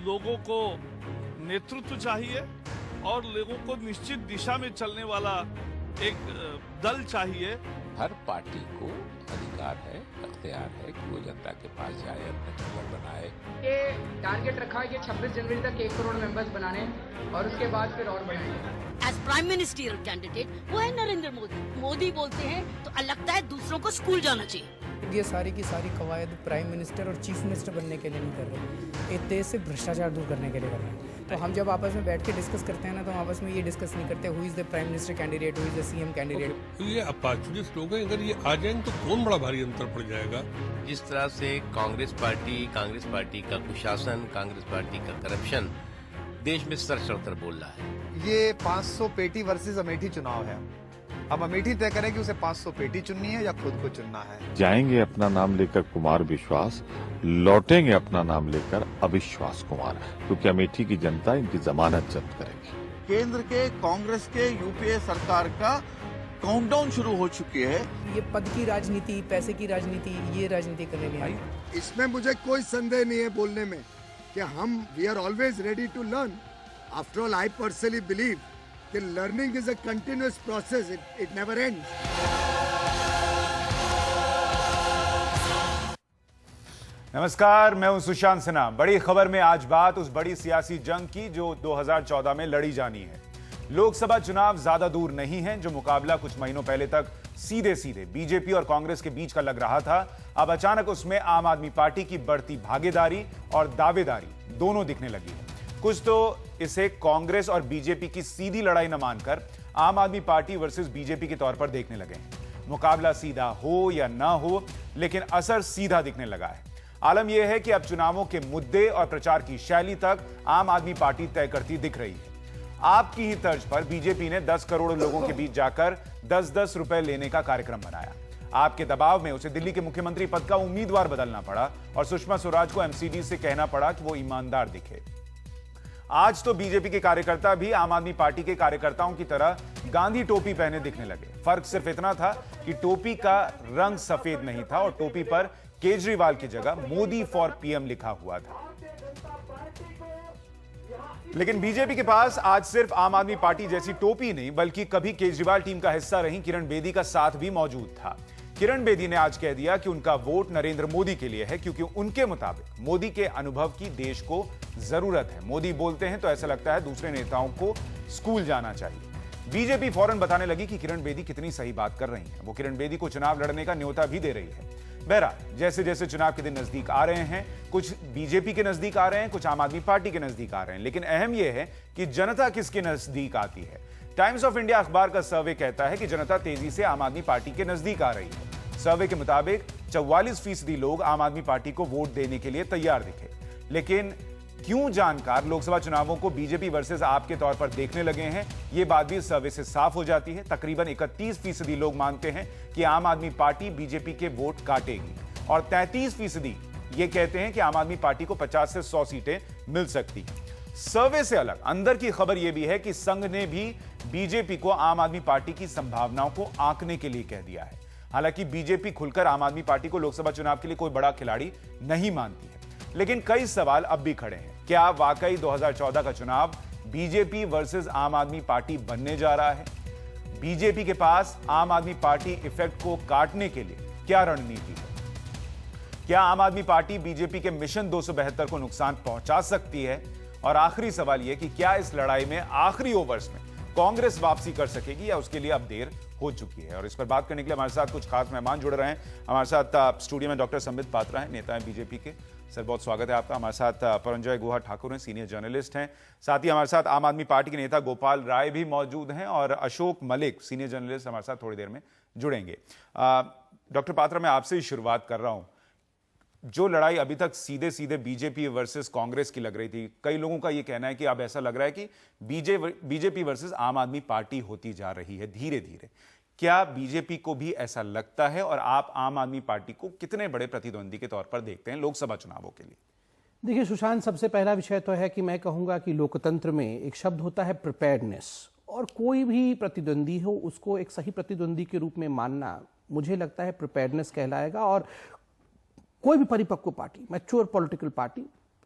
लोगों को नेतृत्व चाहिए और लोगों को निश्चित दिशा में चलने वाला एक दल चाहिए। हर पार्टी को अधिकार है, अख्तियार है कि वो जनता के पास जाए, अपने नंबर बनाए। ये टारगेट रखा है कि 26 जनवरी तक 1 करोड़ मेंबर्स बनाने और उसके बाद फिर और बढ़ाएंगे। एज प्राइम मिनिस्टरियल कैंडिडेट वो है नरेंद्र मोदी। मोदी बोलते हैं तो लगता है दूसरों को स्कूल जाना चाहिए। ये सारी की सारी कवायद प्राइम मिनिस्टर और चीफ मिनिस्टर बनने के लिए नहीं कर रहे, एक देश से भ्रष्टाचार दूर करने के लिए कर रहे हैं। तो हम जब आपस में बैठ के डिस्कस करते हैं ना, तो हम आपस में ये डिस्कस नहीं करते who is the prime minister candidate, who is the CM candidate. तो ये अपॉर्चुनिस्ट लोग हैं, अगर ये आ जाएंगे तो कौन बड़ा भारी अंतर पड़ जाएगा। जिस तरह से कांग्रेस पार्टी का कुशासन, कांग्रेस पार्टी का करप्शन देश में सर बोल रहा है। ये 500 पेटी वर्सेस अमेठी चुनाव है। अब अमेठी तय करें कि उसे 500 पेटी चुननी है या खुद को चुनना है। जाएंगे अपना नाम लेकर कुमार विश्वास, लौटेंगे अपना नाम लेकर अविश्वास कुमार, क्योंकि अमेठी की जनता इनकी जमानत जब्त करेगी। केंद्र के कांग्रेस के यूपीए सरकार का काउंटडाउन शुरू हो चुकी है। ये पद की राजनीति, पैसे की राजनीति, ये राजनीति करने नहीं आई। इसमें मुझे कोई संदेह नहीं है बोलने में कि we are always ready to learn. After all I personally believe कि learning is a continuous process, it never ends. नमस्कार, मैं हूं सुशांत सिन्हा। बड़ी खबर में आज बात उस बड़ी सियासी जंग की जो 2014 में लड़ी जानी है। लोकसभा चुनाव ज्यादा दूर नहीं है। जो मुकाबला कुछ महीनों पहले तक सीधे सीधे बीजेपी और कांग्रेस के बीच का लग रहा था, अब अचानक उसमें आम आदमी पार्टी की बढ़ती भागीदारी और दावेदारी दोनों दिखने लगी है। कुछ तो इसे कांग्रेस और बीजेपी की सीधी लड़ाई न मानकर आम आदमी पार्टी वर्सेस बीजेपी के तौर पर देखने लगे हैं। मुकाबला सीधा हो या ना हो, लेकिन असर सीधा दिखने लगा है। आलम यह है कि अब चुनावों के मुद्दे और प्रचार की शैली तक आम आदमी पार्टी तय करती दिख रही है। आपकी ही तर्ज पर बीजेपी ने 10 करोड़ लोगों के बीच जाकर 10-10 रुपए लेने का कार्यक्रम बनाया। आपके दबाव में उसे दिल्ली के मुख्यमंत्री पद का उम्मीदवार बदलना पड़ा और सुषमा स्वराज को एमसीडी से कहना पड़ा कि वो ईमानदार दिखे। आज तो बीजेपी के कार्यकर्ता भी आम आदमी पार्टी के कार्यकर्ताओं की तरह गांधी टोपी पहने दिखने लगे। फर्क सिर्फ इतना था कि टोपी का रंग सफेद नहीं था और टोपी पर केजरीवाल की जगह मोदी फॉर पीएम लिखा हुआ था। लेकिन बीजेपी के पास आज सिर्फ आम आदमी पार्टी जैसी टोपी नहीं, बल्कि कभी केजरीवाल टीम का हिस्सा रही किरण बेदी का साथ भी मौजूद था। किरण बेदी ने आज कह दिया कि उनका वोट नरेंद्र मोदी के लिए है, क्योंकि उनके मुताबिक मोदी के अनुभव की देश को जरूरत है। मोदी बोलते हैं तो ऐसा लगता है दूसरे नेताओं को स्कूल जाना चाहिए। बीजेपी फौरन बताने लगी कि किरण बेदी कितनी सही बात कर रही हैं। वो किरण बेदी को चुनाव लड़ने का न्योता भी दे रही है। बहरहाल, जैसे जैसे चुनाव के दिन नजदीक आ रहे हैं, कुछ बीजेपी के नजदीक आ रहे हैं, कुछ आम आदमी पार्टी के नजदीक आ रहे हैं, लेकिन अहम यह है कि जनता किसके नजदीक आती है। टाइम्स ऑफ इंडिया अखबार का सर्वे कहता है कि जनता तेजी से आम आदमी पार्टी के नजदीक आ रही है। सर्वे के मुताबिक 44% लोग आम आदमी पार्टी को वोट देने के लिए तैयार दिखे। लेकिन क्यों जानकार लोकसभा चुनावों को बीजेपी वर्सेस आप के तौर पर देखने लगे हैं, यह बात भी इस सर्वे से साफ हो जाती है। तकरीबन 31% लोग मानते हैं कि आम आदमी पार्टी बीजेपी के वोट काटेगी और 33% ये कहते हैं कि आम आदमी पार्टी को 50 से 100 सीटें मिल सकती। सर्वे से अलग अंदर की खबर यह भी है कि संघ ने भी बीजेपी को आम आदमी पार्टी की संभावनाओं को आंकने के लिए कह दिया है। हालांकि बीजेपी खुलकर आम आदमी पार्टी को लोकसभा चुनाव के लिए कोई बड़ा खिलाड़ी नहीं मानती है, लेकिन कई सवाल अब भी खड़े हैं। क्या वाकई 2014 का चुनाव बीजेपी वर्सेस आम आदमी पार्टी बनने जा रहा है? बीजेपी के पास आम आदमी पार्टी इफेक्ट को काटने के लिए क्या रणनीति है? क्या आम आदमी पार्टी बीजेपी के मिशन 272 को नुकसान पहुंचा सकती है? और आखिरी सवाल यह कि क्या इस लड़ाई में आखिरी ओवर्स में कांग्रेस वापसी कर सकेगी या उसके लिए अब देर हो चुकी है? और इस पर बात करने के लिए हमारे साथ कुछ खास मेहमान जुड़ रहे हैं। हमारे साथ स्टूडियो में डॉक्टर संबित पात्रा हैं, नेता हैं बीजेपी के। सर, बहुत स्वागत है आपका। हमारे साथ परंजॉय गुहा ठाकुर हैं, सीनियर जर्नलिस्ट हैं। साथ ही हमारे साथ आम आदमी पार्टी के नेता गोपाल राय भी मौजूद हैं और अशोक मलिक, सीनियर जर्नलिस्ट, हमारे साथ थोड़ी देर में जुड़ेंगे। डॉक्टर पात्रा, मैं आपसे ही शुरुआत कर रहा हूं। जो लड़ाई अभी तक सीधे सीधे बीजेपी वर्सेस कांग्रेस की लग रही थी, कई लोगों का यह कहना है कि अब ऐसा लग रहा है कि बीजेपी वर्सेस आम आदमी पार्टी होती जा रही है धीरे धीरे। क्या बीजेपी को भी ऐसा लगता है और आप आम आदमी पार्टी को कितने बड़े प्रतिद्वंदी के तौर पर देखते हैं लोकसभा चुनावों के लिए? देखिए सुशांत, सबसे पहला विषय तो है कि मैं कहूंगा कि लोकतंत्र में एक शब्द होता है प्रिपेयर्डनेस, और कोई भी प्रतिद्वंदी हो उसको एक सही प्रतिद्वंदी के रूप में मानना मुझे लगता है प्रिपेयर्डनेस कहलाएगा। और कोई भी परिपक्व party, mature political party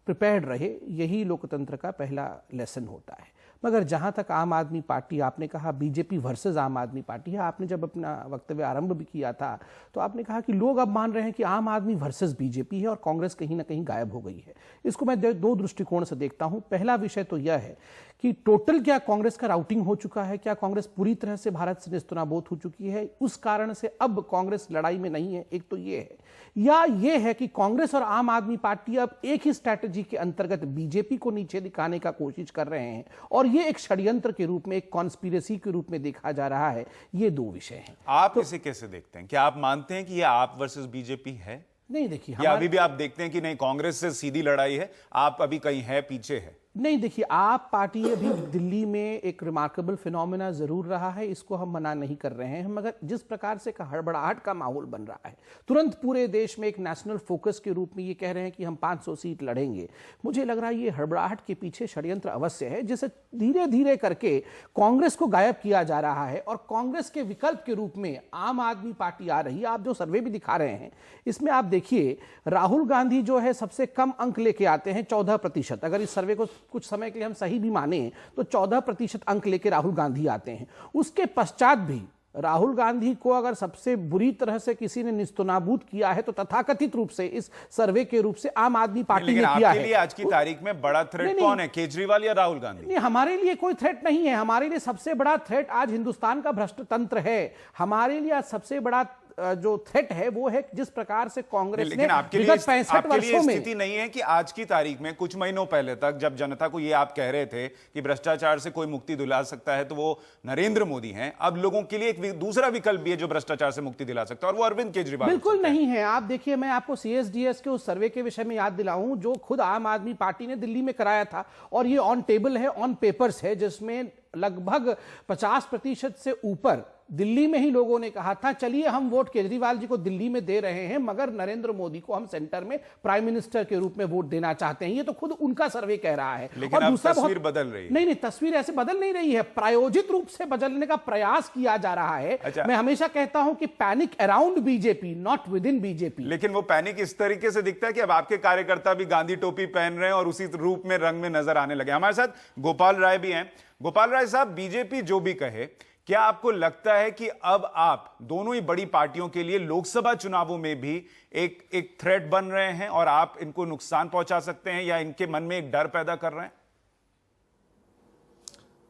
prepared रहे, यही लोकतंत्र का पहला लेसन होता है। मगर जहां तक आम आदमी पार्टी, आपने कहा बीजेपी वर्सेस आम आदमी पार्टी है, आपने जब अपना वक्तव्य आरंभ भी किया था तो आपने कहा कि लोग अब मान रहे हैं कि आम आदमी वर्सेस बीजेपी है और कांग्रेस कहीं ना कहीं गायब हो गई है। इसको मैं दो दृष्टिकोण से देखता हूं। पहला विषय तो यह है कि टोटल क्या कांग्रेस का राउटिंग हो चुका है, क्या कांग्रेस पूरी तरह से भारत से नेस्तनाबूद हो चुकी है, उस कारण से अब कांग्रेस लड़ाई में नहीं है, एक तो ये है। या ये है कि कांग्रेस और आम आदमी पार्टी अब एक ही स्ट्रैटेजी के अंतर्गत बीजेपी को नीचे दिखाने का कोशिश कर रहे हैं और ये एक षड्यंत्र के रूप में, एक कॉन्स्पिरेसी के रूप में देखा जा रहा है। ये दो विषय हैं। आप इसे कैसे देखते हैं? क्या आप मानते हैं कि ये आप वर्सेस बीजेपी है? नहीं, देखिए, या अभी भी आप देखते हैं कि नहीं, कांग्रेस से सीधी लड़ाई है, आप अभी कहीं है पीछे है? नहीं, देखिए, आप पार्टी अभी दिल्ली में एक रिमार्केबल फिनोमेना जरूर रहा है, इसको हम मना नहीं कर रहे हैं, मगर जिस प्रकार से हड़बड़ाहट का माहौल बन रहा है, तुरंत पूरे देश में एक नेशनल फोकस के रूप में ये कह रहे हैं कि हम 500 सीट लड़ेंगे, मुझे लग रहा है ये हड़बड़ाहट के पीछे षड्यंत्र अवश्य है, जिसे धीरे धीरे करके कांग्रेस को गायब किया जा रहा है और कांग्रेस के विकल्प के रूप में आम आदमी पार्टी आ रही है। आप जो सर्वे भी दिखा रहे हैं, इसमें आप देखिए, राहुल गांधी जो है सबसे कम अंक लेके आते हैं, 14%। अगर इस सर्वे को कुछ समय के लिए हम सही भी माने तो 14% अंक लेके राहुल गांधी आते हैं। उसके पश्चात भी राहुल गांधी को अगर सबसे बुरी तरह से किसी ने निस्तनाबूद किया है तो तथाकथित रूप से इस सर्वे के रूप से आम आदमी पार्टी ने किया है। आज की तारीख में बड़ा थ्रेट कौन है, केजरीवाल या राहुल गांधी? नहीं, हमारे लिए कोई थ्रेट नहीं है। हमारे लिए सबसे बड़ा थ्रेट आज हिंदुस्तान का भ्रष्ट तंत्र है। हमारे लिए आज सबसे बड़ा जो थ्रेट है वो है जिस प्रकार से कांग्रेस ने विगत 65 वर्षों में, स्थिति नहीं है कि आज की तारीख में कुछ महीनों पहले तक जब जनता को ये आप कह रहे थे कि भ्रष्टाचार से कोई मुक्ति दिला सकता है तो वो नरेंद्र मोदी हैं, अब लोगों के लिए एक दूसरा विकल्प भी है जो भ्रष्टाचार से मुक्ति दिला सकता है और वो अरविंद केजरीवाल। बिल्कुल नहीं है। आप देखिए, मैं आपको CSDS के उस सर्वे के विषय में याद दिलाऊं जो खुद आम आदमी पार्टी ने दिल्ली में कराया था और ये ऑन टेबल है, ऑन पेपर्स है, जिसमें लगभग 50% से ऊपर दिल्ली में ही लोगों ने कहा था चलिए हम वोट केजरीवाल जी को दिल्ली में दे रहे हैं मगर नरेंद्र मोदी को हम सेंटर में प्राइम मिनिस्टर के रूप में वोट देना चाहते हैं। ये तो खुद उनका सर्वे कह रहा है। लेकिन अब तस्वीर बदल रही है। नहीं, तस्वीर ऐसे बदल नहीं रही है, प्रायोजित रूप से बदलने का प्रयास किया जा रहा है। अच्छा। मैं हमेशा कहता हूं कि panic around BJP, not with in BJP. लेकिन वो पैनिक इस तरीके से दिखता है कि अब आपके कार्यकर्ता भी गांधी टोपी पहन रहे हैं और उसी रूप में, रंग में नजर आने लगे। हमारे साथ गोपाल राय भी हैं। गोपाल राय साहब, बीजेपी जो भी कहे, क्या आपको लगता है कि अब आप दोनों ही बड़ी पार्टियों के लिए लोकसभा चुनावों में भी एक थ्रेट बन रहे हैं और आप इनको नुकसान पहुंचा सकते हैं या इनके मन में एक डर पैदा कर रहे हैं?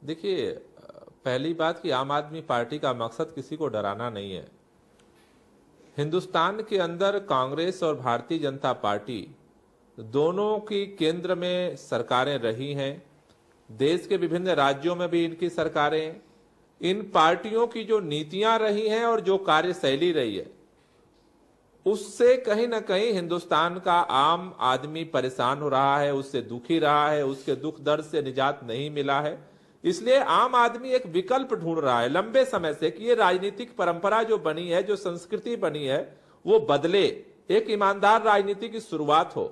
देखिए, पहली बात कि आम आदमी पार्टी का मकसद किसी को डराना नहीं है। हिंदुस्तान के अंदर कांग्रेस और भारतीय जनता पार्टी दोनों की केंद्र में सरकारें रही हैं। देश के विभिन्न राज्यों में भी इनकी सरकारें, इन पार्टियों की जो नीतियां रही हैं और जो कार्यशैली रही है उससे कहीं ना कहीं हिंदुस्तान का आम आदमी परेशान हो रहा है, उससे दुखी रहा है, उसके दुख दर्द से निजात नहीं मिला है। इसलिए आम आदमी एक विकल्प ढूंढ रहा है लंबे समय से कि ये राजनीतिक परंपरा जो बनी है, जो संस्कृति बनी है, वो बदले, एक ईमानदार राजनीति की शुरुआत हो।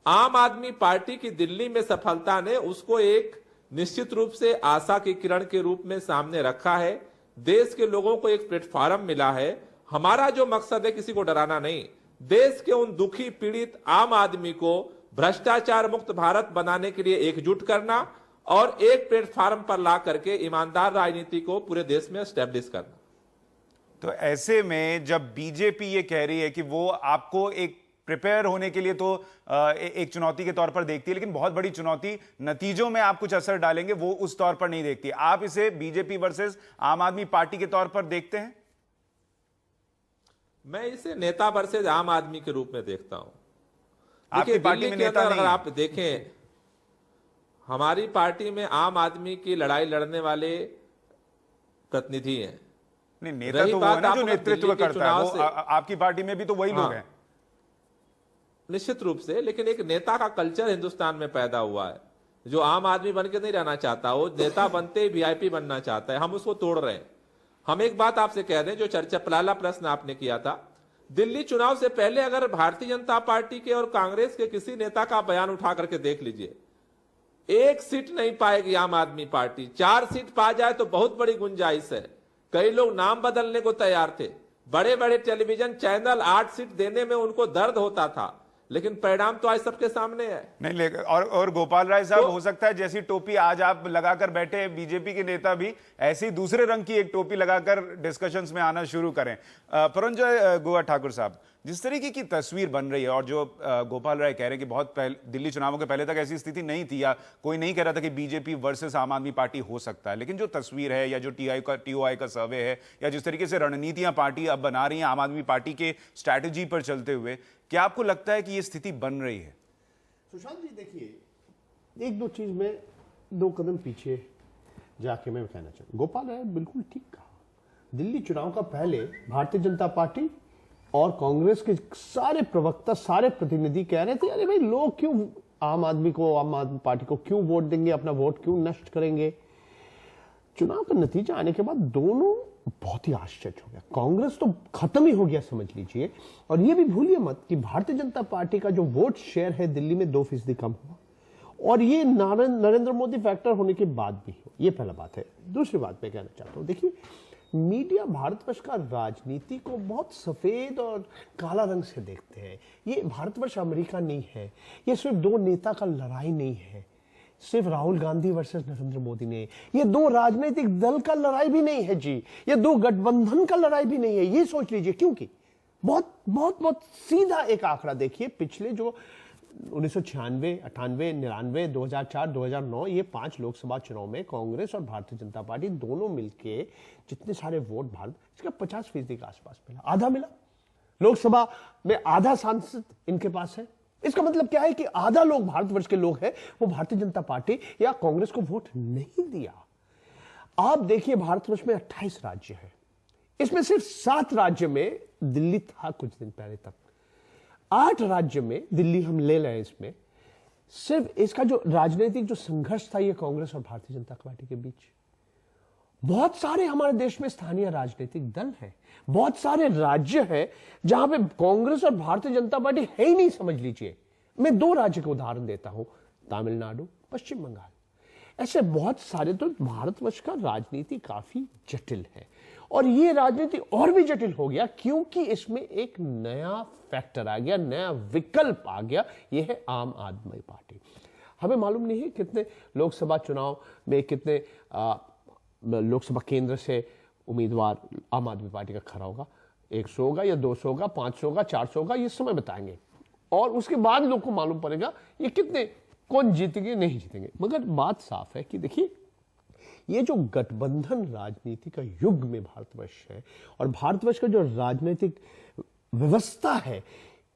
आम आदमी पार्टी की दिल्ली में सफलता ने उसको एक निश्चित रूप से आशा की किरण के रूप में सामने रखा है। देश के लोगों को एक प्लेटफॉर्म मिला है। हमारा जो मकसद है किसी को डराना नहीं, देश के उन दुखी पीड़ित आम आदमी को भ्रष्टाचार मुक्त भारत बनाने के लिए एकजुट करना और एक प्लेटफॉर्म पर ला करके ईमानदार राजनीति को पूरे देश में एस्टेब्लिश करना। तो ऐसे में जब बीजेपी ये कह रही है कि वो आपको एक प्रिपेयर होने के लिए तो एक चुनौती के तौर पर देखती है, लेकिन बहुत बड़ी चुनौती नतीजों में आप कुछ असर डालेंगे वो उस तौर पर नहीं देखती, आप इसे बीजेपी वर्सेस आम आदमी पार्टी के तौर पर देखते हैं? मैं इसे नेता वर्सेस आम आदमी के रूप में देखता हूं। आपकी पार्टी में नेता नहीं अगर आप देखें, हमारी पार्टी में आम आदमी की लड़ाई लड़ने वाले प्रतिनिधि हैं। नहीं, नेता तो वो है ना जो नेतृत्व करता है, वो आपकी पार्टी में भी तो वही लोग हैं। निश्चित रूप से, लेकिन एक नेता का कल्चर हिंदुस्तान में पैदा हुआ है जो आम आदमी बनके नहीं रहना चाहता, वो नेता बनते ही VIP बनना चाहता है। हम उसको तोड़ रहे हैं। हम एक बात आपसे कह दें, जो चर्चा पहला प्रश्न आपने किया था, दिल्ली चुनाव से पहले अगर भारतीय जनता पार्टी के और कांग्रेस के किसी नेता का बयान उठा करके देख लीजिए, एक सीट नहीं पाएगी आम आदमी पार्टी। 4 सीट पा जाए तो बहुत बड़ी गुंजाइश है। कई लोग नाम बदलने को तैयार थे। बड़े बड़े टेलीविजन चैनल 8 सीट देने में उनको दर्द होता था, लेकिन परिणाम तो आज सबके सामने है। नहीं लेकिन और गोपाल राय साहब, हो सकता है जैसी टोपी आज आप लगाकर बैठे, बीजेपी के नेता भी ऐसी दूसरे रंग की एक टोपी लगाकर डिस्कशंस में आना शुरू करें। परंजॉय गुहा ठाकुर साहब, जिस तरीके की तस्वीर बन रही है और जो गोपाल राय कह रहे हैं कि बहुत दिल्ली चुनावों के पहले तक ऐसी स्थिति नहीं थी या कोई नहीं कह रहा था कि बीजेपी वर्सेस आम आदमी पार्टी हो सकता है, लेकिन जो तस्वीर है या जो टीओआई का सर्वे है या जिस तरीके से रणनीतियां पार्टी अब बना रही है आम आदमी पार्टी के स्ट्रैटेजी पर चलते हुए, क्या आपको लगता है कि ये स्थिति बन रही है? सुशांत जी देखिए, एक दो चीज में दो कदम पीछे जाके मैं कहना चाहूँ, गोपाल राय बिल्कुल ठीक कहा। दिल्ली चुनाव का पहले भारतीय जनता पार्टी और कांग्रेस के सारे प्रवक्ता, सारे प्रतिनिधि कह रहे थे अरे भाई लोग क्यों आम आदमी पार्टी को क्यों वोट देंगे, अपना वोट क्यों नष्ट करेंगे। चुनाव का नतीजा आने के बाद दोनों बहुत ही आश्चर्य हो गया। कांग्रेस तो खत्म ही हो गया समझ लीजिए, और ये भी भूलिए मत कि भारतीय जनता पार्टी का जो वोट शेयर है दिल्ली में 2% कम हुआ, और ये नरेंद्र मोदी फैक्टर होने के बाद भी हो। ये पहला बात है। दूसरी बात मैं कहना चाहता हूं, देखिए मीडिया भारतवर्ष का राजनीति को बहुत सफेद और काला रंग से देखते हैं। ये भारतवर्ष अमेरिका नहीं है, ये सिर्फ दो नेता का लड़ाई नहीं है, सिर्फ राहुल गांधी वर्सेस नरेंद्र मोदी ने, ये दो राजनीतिक दल का लड़ाई भी नहीं है जी, ये दो गठबंधन का लड़ाई भी नहीं है। ये सोच लीजिए, क्योंकि बहुत बहुत बहुत सीधा एक आंकड़ा देखिए, पिछले जो 1996, 98, 99, 2004, 2009 ये 5 लोकसभा चुनाव में कांग्रेस और भारतीय जनता पार्टी दोनों मिलके जितने सारे वोट भारत, इसका 50% के आसपास मिला, आधा मिला। लोकसभा में आधा सांसद इनके पास है। इसका मतलब क्या है कि आधा लोग भारतवर्ष के लोग हैं वो भारतीय जनता पार्टी या कांग्रेस को वोट नहीं दिया। आप देखिए भारतवर्ष में 28 राज्य है, इसमें सिर्फ 7 राज्य में दिल्ली था कुछ दिन पहले तक, 8 राज्य में दिल्ली हम ले रहे हैं। इसमें सिर्फ इसका जो राजनीतिक जो संघर्ष था ये कांग्रेस और भारतीय जनता पार्टी के बीच। बहुत सारे हमारे देश में स्थानीय राजनीतिक दल हैं, बहुत सारे राज्य हैं जहां पे कांग्रेस और भारतीय जनता पार्टी है ही नहीं समझ लीजिए। मैं 2 राज्य के उदाहरण देता हूं, तमिलनाडु, पश्चिम बंगाल। ऐसे बहुत सारे, तो भारतवर्ष का राजनीति काफी जटिल है, और ये राजनीति और भी जटिल हो गया क्योंकि इसमें एक नया फैक्टर आ गया, नया विकल्प आ गया, ये है आम आदमी पार्टी। हमें मालूम नहीं है कितने लोकसभा चुनाव में कितने लोकसभा केंद्र से उम्मीदवार आम आदमी पार्टी का खड़ा होगा। 100 होगा या 200 होगा, 500 होगा, 400 होगा, ये समय बताएंगे, और उसके बाद लोग को मालूम पड़ेगा ये कितने, कौन जीतेंगे नहीं जीतेंगे। मगर बात साफ है कि देखिए ये जो गठबंधन राजनीति का युग में भारतवर्ष है, और भारतवर्ष का जो राजनीतिक व्यवस्था है,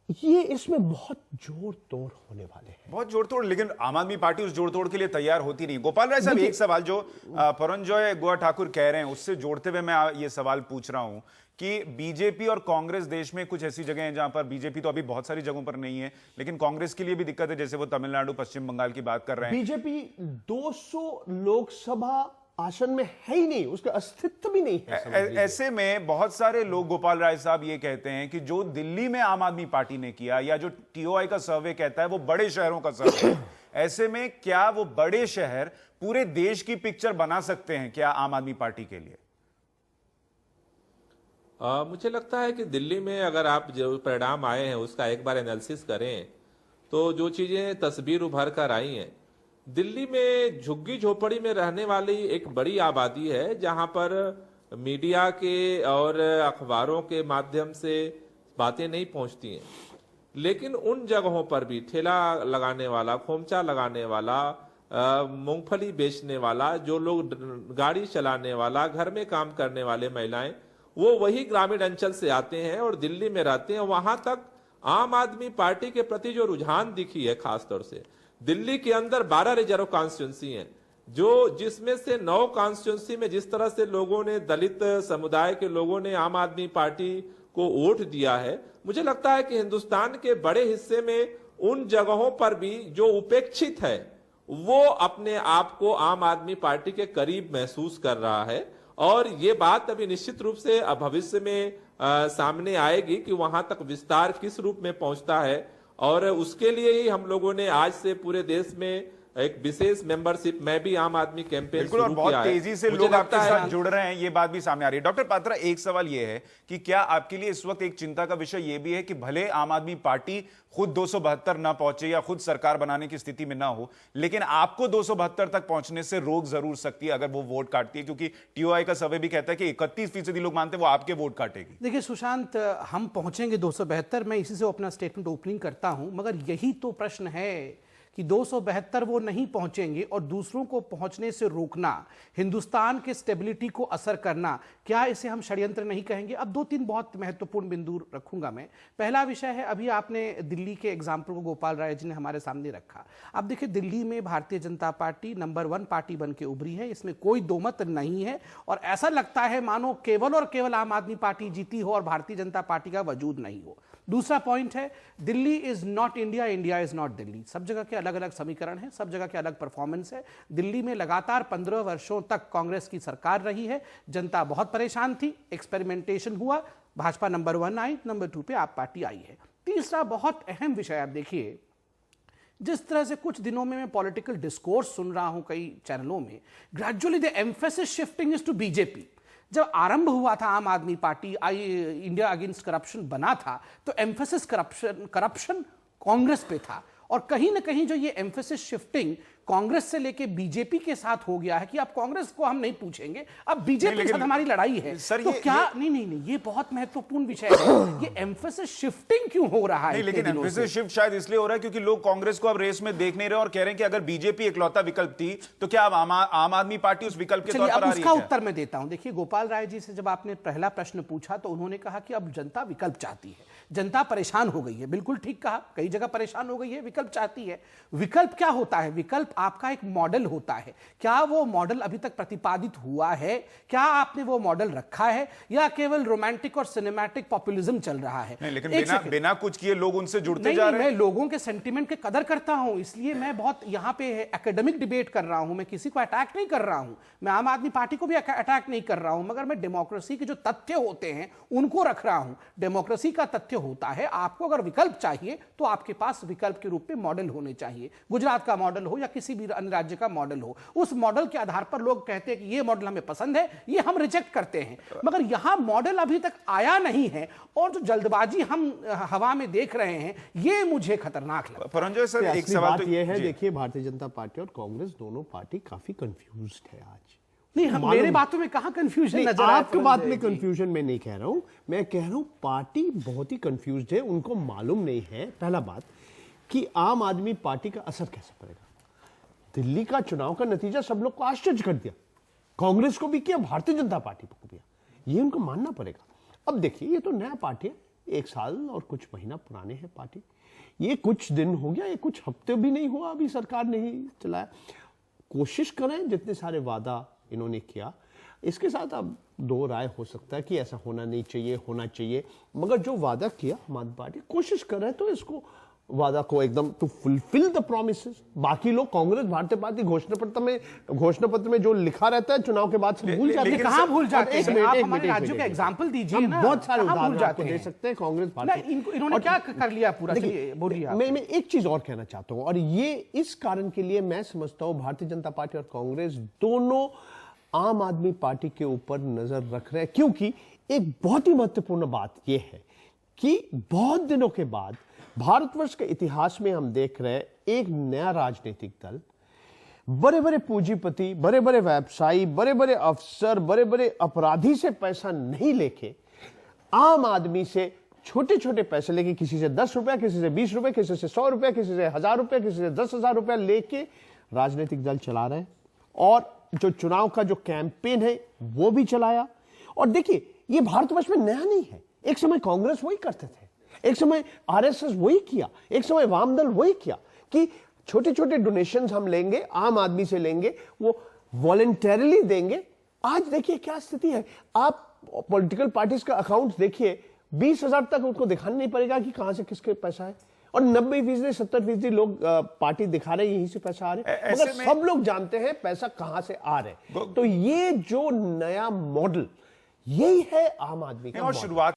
ये इसमें बहुत जोड़ तोड़ होने वाले हैं, बहुत जोड़ तोड़। लेकिन आम आदमी पार्टी उस जोड़ तोड़ के लिए तैयार होती नहीं। गोपाल राय साहब, एक सवाल जो परंजॉय गुहा ठाकुर कह रहे हैं उससे जोड़ते हुए मैं ये सवाल पूछ रहा हूं कि बीजेपी और कांग्रेस, देश में कुछ ऐसी जगह हैं जहां पर बीजेपी तो अभी बहुत सारी जगहों पर नहीं है, लेकिन कांग्रेस के लिए भी दिक्कत है, जैसे वो तमिलनाडु, पश्चिम बंगाल की बात कर रहे हैं। बीजेपी 200 लोकसभा आसन में है ही नहीं, उसका अस्तित्व भी नहीं है। ऐसे में बहुत सारे लोग, गोपाल राय साहब, ये कहते हैं कि जो दिल्ली में आम आदमी पार्टी ने किया या जो टीओआई का सर्वे कहता है वो बड़े शहरों का सर्वे है। ऐसे में क्या वो बड़े शहर पूरे देश की पिक्चर बना सकते हैं क्या आम आदमी पार्टी के लिए? मुझे लगता है कि दिल्ली में अगर आप जो परिणाम आए हैं उसका एक बार एनालिसिस करें तो जो चीजें तस्वीर उभर कर आई हैं, दिल्ली में झुग्गी झोपड़ी में रहने वाली एक बड़ी आबादी है जहां पर मीडिया के और अखबारों के माध्यम से बातें नहीं पहुंचती हैं, लेकिन उन जगहों पर भी ठेला लगाने वाला, खोमचा लगाने वाला, मूंगफली बेचने वाला, जो लोग गाड़ी चलाने वाला, घर में काम करने वाले महिलाएं, वो वही ग्रामीण अंचल से आते हैं और दिल्ली में रहते हैं। वहां तक आम आदमी पार्टी के प्रति जो रुझान दिखी है, खासतौर से दिल्ली के अंदर 12 रिजर्व कॉन्स्टिट्यूंसी हैं, जो जिसमें से 9 कॉन्स्टिट्यूंसी में जिस तरह से लोगों ने, दलित समुदाय के लोगों ने आम आदमी पार्टी को वोट दिया है, मुझे लगता है कि हिंदुस्तान के बड़े हिस्से में उन जगहों पर भी जो उपेक्षित है वो अपने आप को आम आदमी पार्टी के करीब महसूस कर रहा है। और ये बात अभी निश्चित रूप से भविष्य में सामने आएगी कि वहां तक विस्तार किस रूप में पहुंचता है, और उसके लिए ही हम लोगों ने आज से पूरे देश में एक विशेष मेंबरशिप मैं भी आम आदमी कैंपेन बिल्कुल, और शुरू बहुत किया है। तेजी से मुझे लोग आपके लगता है साथ जुड़ रहे हैं, ये बात भी सामने आ रही है। डॉक्टर पात्रा, एक सवाल ये है कि क्या आपके लिए इस वक्त एक चिंता का विषय ये भी है कि भले आम आदमी पार्टी खुद 272 ना पहुंचे या खुद सरकार बनाने की स्थिति में ना हो, लेकिन आपको 272 तक पहुंचने से रोक जरूर सकती है अगर वो वोट काटती है, क्योंकि टीओआई का सर्वे भी कहता है कि 31% लोग मानते हैं वो आपके वोट काटेगी। देखिए सुशांत, हम पहुंचेंगे 272, मैं इसी से अपना स्टेटमेंट ओपनिंग करता हूं, मगर यही तो प्रश्न है कि 272 वो नहीं पहुंचेंगे और दूसरों को पहुंचने से रोकना, हिंदुस्तान के स्टेबिलिटी को असर करना, क्या इसे हम षड्यंत्र नहीं कहेंगे? अब 2-3 बहुत महत्वपूर्ण बिंदु रखूंगा मैं। पहला विषय है, अभी आपने दिल्ली के एग्जाम्पल को गोपाल राय जी ने हमारे सामने रखा। अब देखिए, दिल्ली में Bharatiya Janata party number 1 party बन के उभरी है, इसमें कोई दो मत नहीं है, और ऐसा लगता है मानो केवल और केवल आम आदमी पार्टी जीती हो और भारतीय जनता पार्टी का वजूद नहीं हो। दूसरा पॉइंट है, Delhi is not India, India is not Delhi. सब जगह के अलग अलग समीकरण हैं, सब जगह के अलग परफॉर्मेंस है। दिल्ली में लगातार 15 वर्षों तक कांग्रेस की सरकार रही है, जनता बहुत परेशान थी, एक्सपेरिमेंटेशन हुआ, भाजपा नंबर 1 आई, नंबर 2 पे आप पार्टी आई है। तीसरा बहुत अहम विषय, आप देखिए, जिस तरह से कुछ दिनों में मैं पॉलिटिकल डिस्कोर्स सुन रहा हूं कई चैनलों में, gradually the emphasis shifting is to BJP. जब आरंभ हुआ था आम आदमी पार्टी इंडिया अगेंस्ट करप्शन बना था, तो एम्फेसिस करप्शन कांग्रेस पे था, और कहीं ना कहीं जो ये एम्फेसिस शिफ्टिंग कांग्रेस से लेके बीजेपी के साथ हो गया है कि अब कांग्रेस को हम नहीं पूछेंगे, अब बीजेपी के साथ हमारी लड़ाई है। सर, तो क्या नहीं, ये बहुत महत्वपूर्ण विषय है। ये एम्फेसिस शिफ्टिंग क्यों हो रहा है? नहीं, लेकिन एम्फेसिस शिफ्ट शायद इसलिए हो रहा है क्योंकि लोग कांग्रेस को अब रेस में देख नहीं रहे और कह रहे हैं कि अगर बीजेपी एकलौता विकल्प थी तो क्या अब आम आदमी पार्टी उस विकल्प के तौर पर आ रही है? उसका उत्तर मैं देता हूं। देखिए, गोपाल राय जी से जब आपने पहला प्रश्न पूछा तो उन्होंने कहा कि अब जनता विकल्प चाहती है, जनता परेशान हो गई है। बिल्कुल ठीक कहा, कई जगह परेशान हो गई है, विकल्प चाहती है। विकल्प क्या होता है? विकल्प आपका एक मॉडल होता है। क्या वो मॉडल अभी तक प्रतिपादित हुआ है? क्या आपने वो मॉडल रखा है, या केवल रोमांटिक और सिनेमैटिक पॉपुलिज्म चल रहा है? नहीं, लेकिन बिना कुछ किए लोग उनसे जुड़ते जा रहे हैं। मैं लोगों के सेंटिमेंट की कदर करता हूं, इसलिए मैं बहुत यहां पे एकेडमिक डिबेट कर रहा हूं। मैं किसी को अटैक नहीं कर रहा हूं, मैं आम आदमी पार्टी को भी अटैक नहीं कर रहा हूं, मगर मैं डेमोक्रेसी के जो तथ्य होते हैं उनको रख रहा हूं। डेमोक्रेसी का तथ्य होता है, आपको अगर विकल्प चाहिए तो आपके पास विकल्प के रूप में मॉडल होने चाहिए। गुजरात का मॉडल हो या किसी भी अन्य राज्य का मॉडल हो, उस मॉडल के आधार पर लोग कहते हैं कि ये मॉडल हमें पसंद है, ये हम रिजेक्ट करते हैं। मगर यहां मॉडल अभी तक आया नहीं है, और जो जल्दबाजी हम हवा में देख रहे हैं, ये मुझे खतरनाक लगता है। परंजय सर, एक सवाल तो ये है, देखिए, भारतीय जनता पार्टी और कांग्रेस दोनों पार्टी काफी कंफ्यूज्ड है आज। नहीं, हम मेरे बातों में कहां कंफ्यूजन नजर आया? आपकी बात में कंफ्यूजन मैं नहीं कह रहा हूं, मैं कह रहा हूं पार्टी बहुत ही कंफ्यूज्ड है। उनको मालूम नहीं है, पहला बात, कि आम आदमी पार्टी का असर कैसे पड़ेगा। दिल्ली का चुनाव का नतीजा सब लोग को आश्चर्य कर दिया, कांग्रेस को भी किया, भारतीय जनता पार्टी को भी किया, ये उनको मानना पड़ेगा। अब देखिए, ये तो नया पार्टी है, 1 साल और कुछ महीना पुराने हैं पार्टी, ये कुछ दिन हो गया, ये कुछ हफ्ते भी नहीं हुआ, अभी सरकार नहीं चलाया। कोशिश करें, जितने सारे वादा इन्होंने किया, इसके साथ अब दो राय हो सकता है कि ऐसा होना नहीं चाहिए, होना चाहिए, मगर जो वादा किया आम आदमी पार्टी, कोशिश करें तो इसको वादा को एकदम टू फुलफिल द प्रोमिसेस। बाकी लोग कांग्रेस, भारतीय पार्टी घोषणा पत्र में जो लिखा रहता है चुनाव के बाद से भूल जाते हैं। कहां भूल जाते हैं? आप हमारे राज्यों का एग्जांपल दीजिए ना, बहुत सारे उदाहरण आपको दे सकते हैं कांग्रेस पार्टी। इन्होंने क्या कर लिया पूरा? बोलिए। मैं एक चीज और कहना चाहता हूं, और ये इस कारण के लिए मैं समझता हूं भारतीय जनता पार्टी और कांग्रेस दोनों आम आदमी पार्टी के ऊपर नजर रख रहे हैं, क्योंकि एक बहुत ही महत्वपूर्ण बात यह है कि बहुत दिनों के बाद भारतवर्ष के इतिहास में हम देख रहे हैं एक नया राजनीतिक दल, बड़े बड़े पूंजीपति, बड़े बड़े व्यवसायी, बड़े बड़े अफसर, बड़े बड़े अपराधी से पैसा नहीं लेके आम आदमी से छोटे छोटे पैसे लेके, किसी से 10 रुपया, किसी से 20 रुपए, किसी से 100 रुपया, किसी से 1000 रुपया, किसी से 10,000 रुपया लेके राजनीतिक दल चला रहे हैं, और जो चुनाव का जो कैंपेन है वो भी चलाया। और देखिए, ये भारतवर्ष में नया नहीं है, एक समय कांग्रेस वही करते थे, एक समय आरएसएस वही किया, एक समय वामदल वही किया कि छोटे छोटे डोनेशंस हम लेंगे, आम आदमी से लेंगे, वो वॉलंटरीली देंगे। आज देखिए क्या स्थिति है, आप पॉलिटिकल पार्टीज का अकाउंट देखिए, 20,000 तक उनको दिखाना नहीं पड़ेगा कि कहां से किसके पैसा है, और 90%, 70% लोग पार्टी दिखा रहे हैं यहीं से पैसा आ रहे हैं, मगर सब लोग जानते हैं पैसा कहां से आ रहे हैं। तो ये जो नया मॉडल, यही है आम आदमी का। और शुरुआत